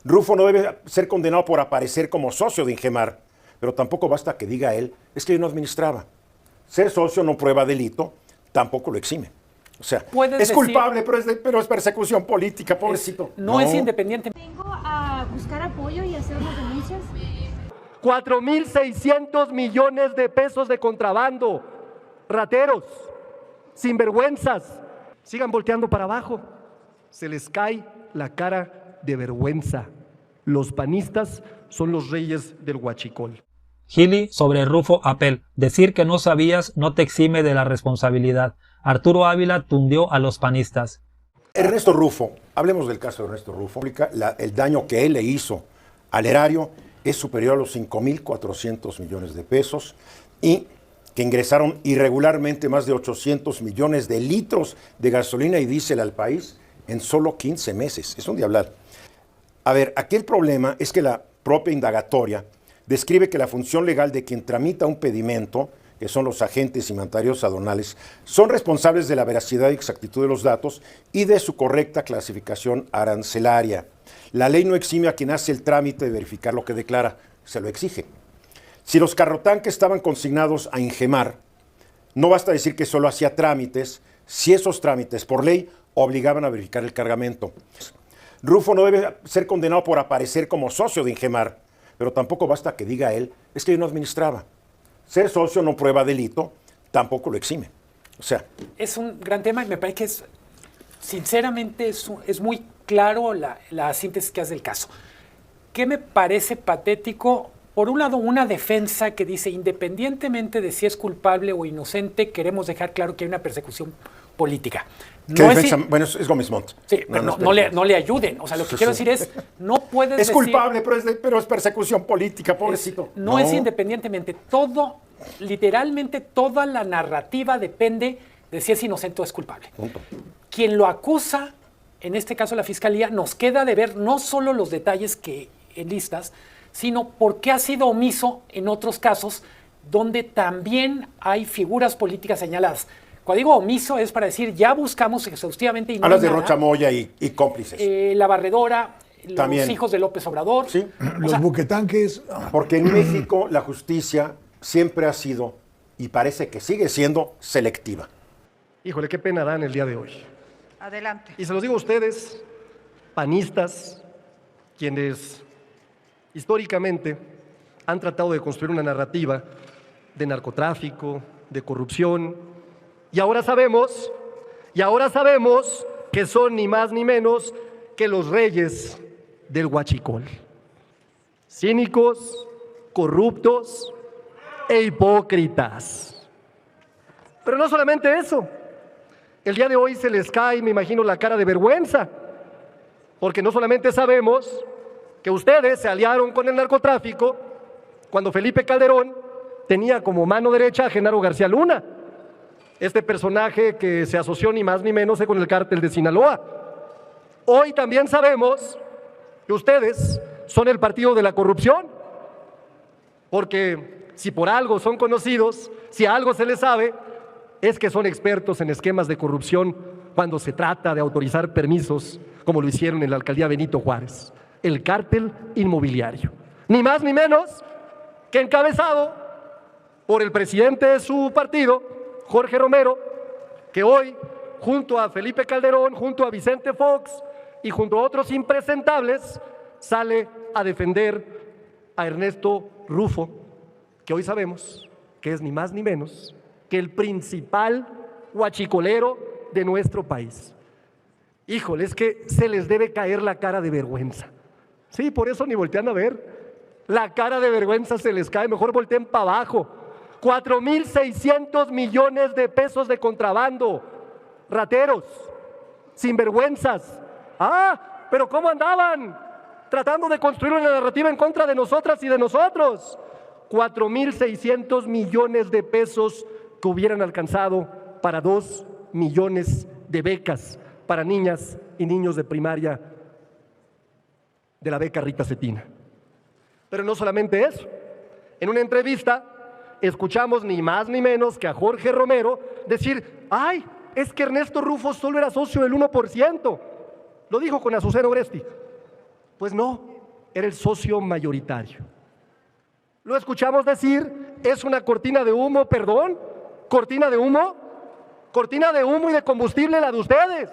Rufo no debe ser condenado por aparecer como socio de Ingemar, pero tampoco basta que diga él, es que yo no administraba. Ser socio no prueba delito, tampoco lo exime. O sea, es culpable, pero es persecución política, pobrecito. No es independiente. Vengo a buscar apoyo y hacer unas denuncias. 4.600 millones de pesos de contrabando. Rateros, sinvergüenzas, sigan volteando para abajo. Se les cae la cara de vergüenza. Los panistas son los reyes del huachicol. Gili sobre Rufo Apel. Decir que no sabías no te exime de la responsabilidad. Arturo Ávila tundió a los panistas. Ernesto Rufo, hablemos del caso de Ernesto Rufo. El daño que él le hizo al erario es superior a los 5.400 millones de pesos y que ingresaron irregularmente más de 800 millones de litros de gasolina y diésel al país en solo 15 meses. Es un diablar. A ver, aquí el problema es que la propia indagatoria describe que la función legal de quien tramita un pedimento, que son los agentes y mandatarios aduanales, son responsables de la veracidad y exactitud de los datos y de su correcta clasificación arancelaria. La ley no exime a quien hace el trámite de verificar lo que declara, se lo exige. Si los carrotanques estaban consignados a Ingemar, no basta decir que solo hacía trámites, si esos trámites por ley obligaban a verificar el cargamento. Rufo no debe ser condenado por aparecer como socio de Ingemar, pero tampoco basta que diga él, es que yo no administraba. Ser socio no prueba delito, tampoco lo exime. O sea, es un gran tema y me parece que sinceramente es muy claro la síntesis que hace del caso. ¿Qué me parece patético? Por un lado, una defensa que dice, independientemente de si es culpable o inocente, queremos dejar claro que hay una persecución política. No defensa? Bueno, es Gómez Montt. Sí, pero no le ayuden. O sea, lo que quiero decir es, no puedes es decir... culpable, pero es persecución política, pobrecito. No es independientemente. Literalmente toda la narrativa depende de si es inocente o es culpable. Punto. Quien lo acusa, en este caso la Fiscalía, nos queda de ver no solo los detalles que enlistas, sino por qué ha sido omiso en otros casos donde también hay figuras políticas señaladas. Cuando digo omiso es para decir, ya buscamos exhaustivamente y no hablas de Rocha Moya y cómplices. La Barredora, también. Los hijos de López Obrador. Sí. Los buquetanques. Porque en México la justicia siempre ha sido, y parece que sigue siendo, selectiva. Híjole, qué pena dan el día de hoy. Adelante. Y se los digo a ustedes, panistas, quienes históricamente han tratado de construir una narrativa de narcotráfico, de corrupción, y ahora sabemos que son ni más ni menos que los reyes del huachicol. Cínicos, corruptos e hipócritas. Pero no solamente eso. El día de hoy se les cae, me imagino, la cara de vergüenza, porque no solamente sabemos que ustedes se aliaron con el narcotráfico cuando Felipe Calderón tenía como mano derecha a Genaro García Luna, este personaje que se asoció ni más ni menos con el cártel de Sinaloa. Hoy también sabemos que ustedes son el partido de la corrupción, porque si por algo son conocidos, si algo se les sabe, es que son expertos en esquemas de corrupción cuando se trata de autorizar permisos, como lo hicieron en la alcaldía Benito Juárez, el cártel inmobiliario. Ni más ni menos que encabezado por el presidente de su partido, Jorge Romero, que hoy, junto a Felipe Calderón, junto a Vicente Fox y junto a otros impresentables, sale a defender a Ernesto Rufo, que hoy sabemos que es ni más ni menos que el principal huachicolero de nuestro país. Híjole, es que se les debe caer la cara de vergüenza. Sí, por eso ni voltean a ver. La cara de vergüenza se les cae, mejor volteen para abajo. 4.600 millones de pesos de contrabando. Rateros, sinvergüenzas. Pero ¿cómo andaban? Tratando de construir una narrativa en contra de nosotras y de nosotros. 4.600 millones de pesos que hubieran alcanzado para 2 millones de becas para niñas y niños de primaria de la beca Rita Cetina. Pero no solamente eso. En una entrevista escuchamos ni más ni menos que a Jorge Romero decir, es que Ernesto Rufo solo era socio del 1%. Lo dijo con Azucena Oresti. Pues no, era el socio mayoritario. Lo escuchamos decir, es una cortina de humo, perdón, cortina de humo y de combustible la de ustedes,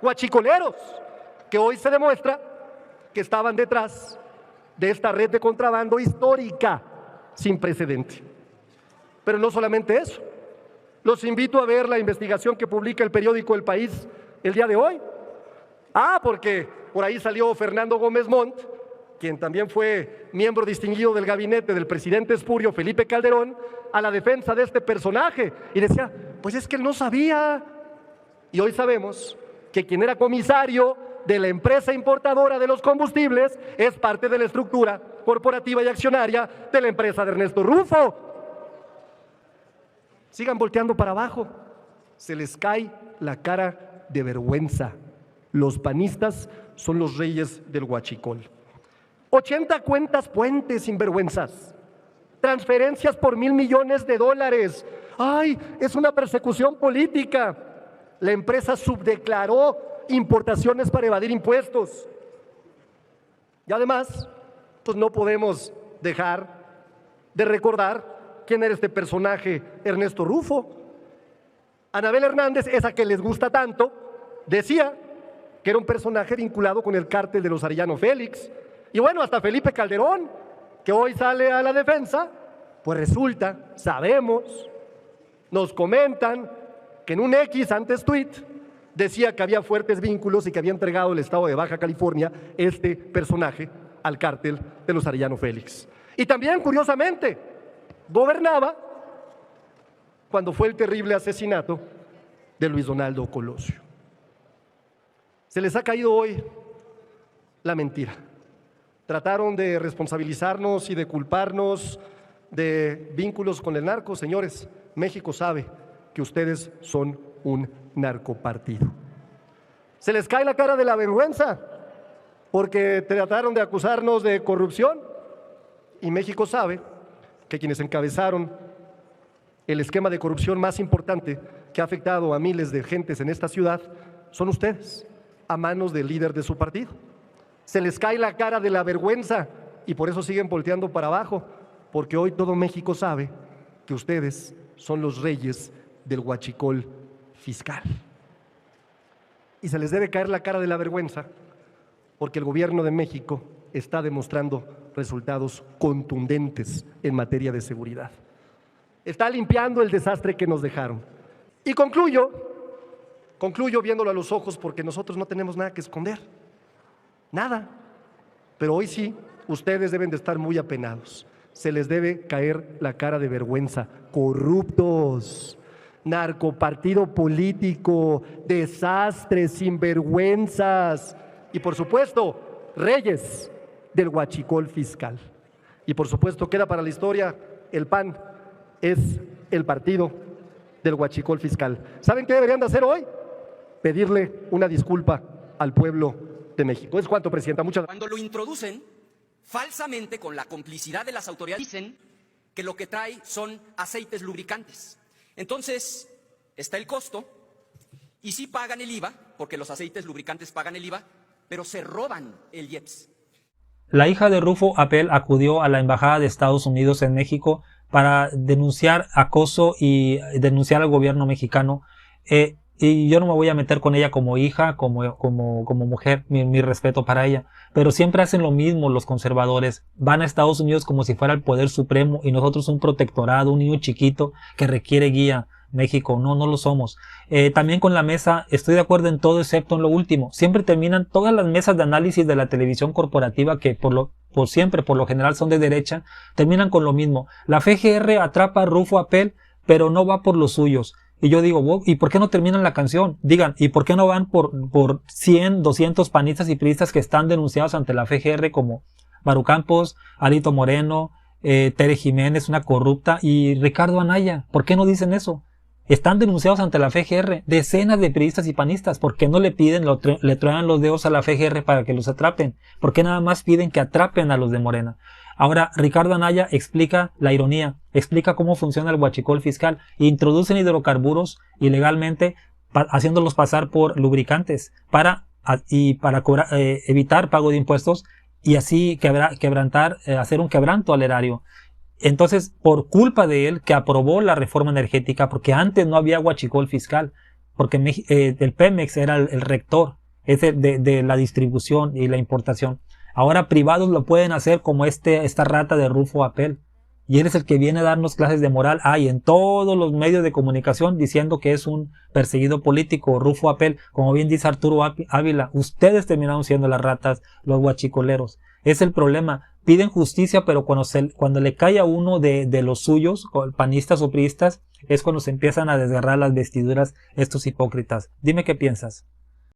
guachicoleros, que hoy se demuestra que estaban detrás de esta red de contrabando histórica, sin precedente. Pero no solamente eso, los invito a ver la investigación que publica el periódico El País el día de hoy. Porque por ahí salió Fernando Gómez Montt, quien también fue miembro distinguido del gabinete del presidente espurio Felipe Calderón, a la defensa de este personaje. Y decía, pues es que él no sabía. Y hoy sabemos que quien era comisario de la empresa importadora de los combustibles es parte de la estructura corporativa y accionaria de la empresa de Ernesto Rufo. Sigan volteando para abajo, se les cae la cara de vergüenza. Los panistas son los reyes del huachicol. 80 cuentas puentes sinvergüenzas, transferencias por $1,000 millones. ¡Ay, es una persecución política! La empresa subdeclaró importaciones para evadir impuestos. Y además, pues no podemos dejar de recordar quién era este personaje, Ernesto Rufo. Anabel Hernández, esa que les gusta tanto, decía que era un personaje vinculado con el cártel de los Arellano Félix. Y bueno, hasta Felipe Calderón, que hoy sale a la defensa, pues resulta, sabemos, nos comentan que en un X antes tweet decía que había fuertes vínculos y que había entregado el estado de Baja California este personaje al cártel de los Arellano Félix. Y también, curiosamente, gobernaba cuando fue el terrible asesinato de Luis Donaldo Colosio. Se les ha caído hoy la mentira. Trataron de responsabilizarnos y de culparnos de vínculos con el narco. Señores, México sabe que ustedes son un narcopartido. Se les cae la cara de la vergüenza porque trataron de acusarnos de corrupción y México sabe que quienes encabezaron el esquema de corrupción más importante que ha afectado a miles de gentes en esta ciudad son ustedes, a manos del líder de su partido. Se les cae la cara de la vergüenza y por eso siguen volteando para abajo, porque hoy todo México sabe que ustedes son los reyes del huachicol fiscal. Y se les debe caer la cara de la vergüenza porque el gobierno de México está demostrando resultados contundentes en materia de seguridad. Está limpiando el desastre que nos dejaron. Y concluyo viéndolo a los ojos porque nosotros no tenemos nada que esconder. Nada. Pero hoy sí, ustedes deben de estar muy apenados. Se les debe caer la cara de vergüenza. Corruptos, narcopartido político, desastres, sinvergüenzas y por supuesto, reyes del huachicol fiscal. Y por supuesto, queda para la historia, el PAN es el partido del huachicol fiscal. ¿Saben qué deberían de hacer hoy? Pedirle una disculpa al pueblo de México. Es cuanto, Presidenta. Muchas gracias. Cuando lo introducen, falsamente, con la complicidad de las autoridades, dicen que lo que trae son aceites lubricantes. Entonces, está el costo, y sí pagan el IVA, porque los aceites lubricantes pagan el IVA, pero se roban el IEPS. La hija de Rufo Apel acudió a la Embajada de Estados Unidos en México para denunciar acoso y denunciar al gobierno mexicano. Y yo no me voy a meter con ella como hija, como mujer, mi respeto para ella. Pero siempre hacen lo mismo los conservadores. Van a Estados Unidos como si fuera el poder supremo y nosotros un protectorado, un niño chiquito que requiere guía. México, no lo somos. También con la mesa, estoy de acuerdo en todo excepto en lo último. Siempre terminan todas las mesas de análisis de la televisión corporativa que por lo general son de derecha, terminan con lo mismo. La FGR atrapa a Rufo Apel, pero no va por los suyos. Y yo digo, wow, ¿y por qué no terminan la canción? Digan, ¿y por qué no van por 100, 200 panistas y priistas que están denunciados ante la FGR como Maru Campos, Alito Moreno, Tere Jiménez, una corrupta, y Ricardo Anaya? ¿Por qué no dicen eso? Están denunciados ante la FGR, decenas de periodistas y panistas. ¿Por qué no le piden, le truenan los dedos a la FGR para que los atrapen? ¿Por qué nada más piden que atrapen a los de Morena? Ahora, Ricardo Anaya explica la ironía, explica cómo funciona el huachicol fiscal. Introducen hidrocarburos ilegalmente, haciéndolos pasar por lubricantes para evitar pago de impuestos y así hacer un quebranto al erario. Entonces, por culpa de él, que aprobó la reforma energética, porque antes no había huachicol fiscal, porque el Pemex era el rector de la distribución y la importación. Ahora privados lo pueden hacer, como esta rata de Rufo Apel. Y él es el que viene a darnos clases de moral. Y en todos los medios de comunicación diciendo que es un perseguido político, Rufo Apel. Como bien dice Arturo Ávila, ustedes terminaron siendo las ratas, los guachicoleros. Es el problema. Piden justicia, pero cuando le cae a uno de los suyos, panistas o priistas, es cuando se empiezan a desgarrar las vestiduras estos hipócritas. Dime qué piensas.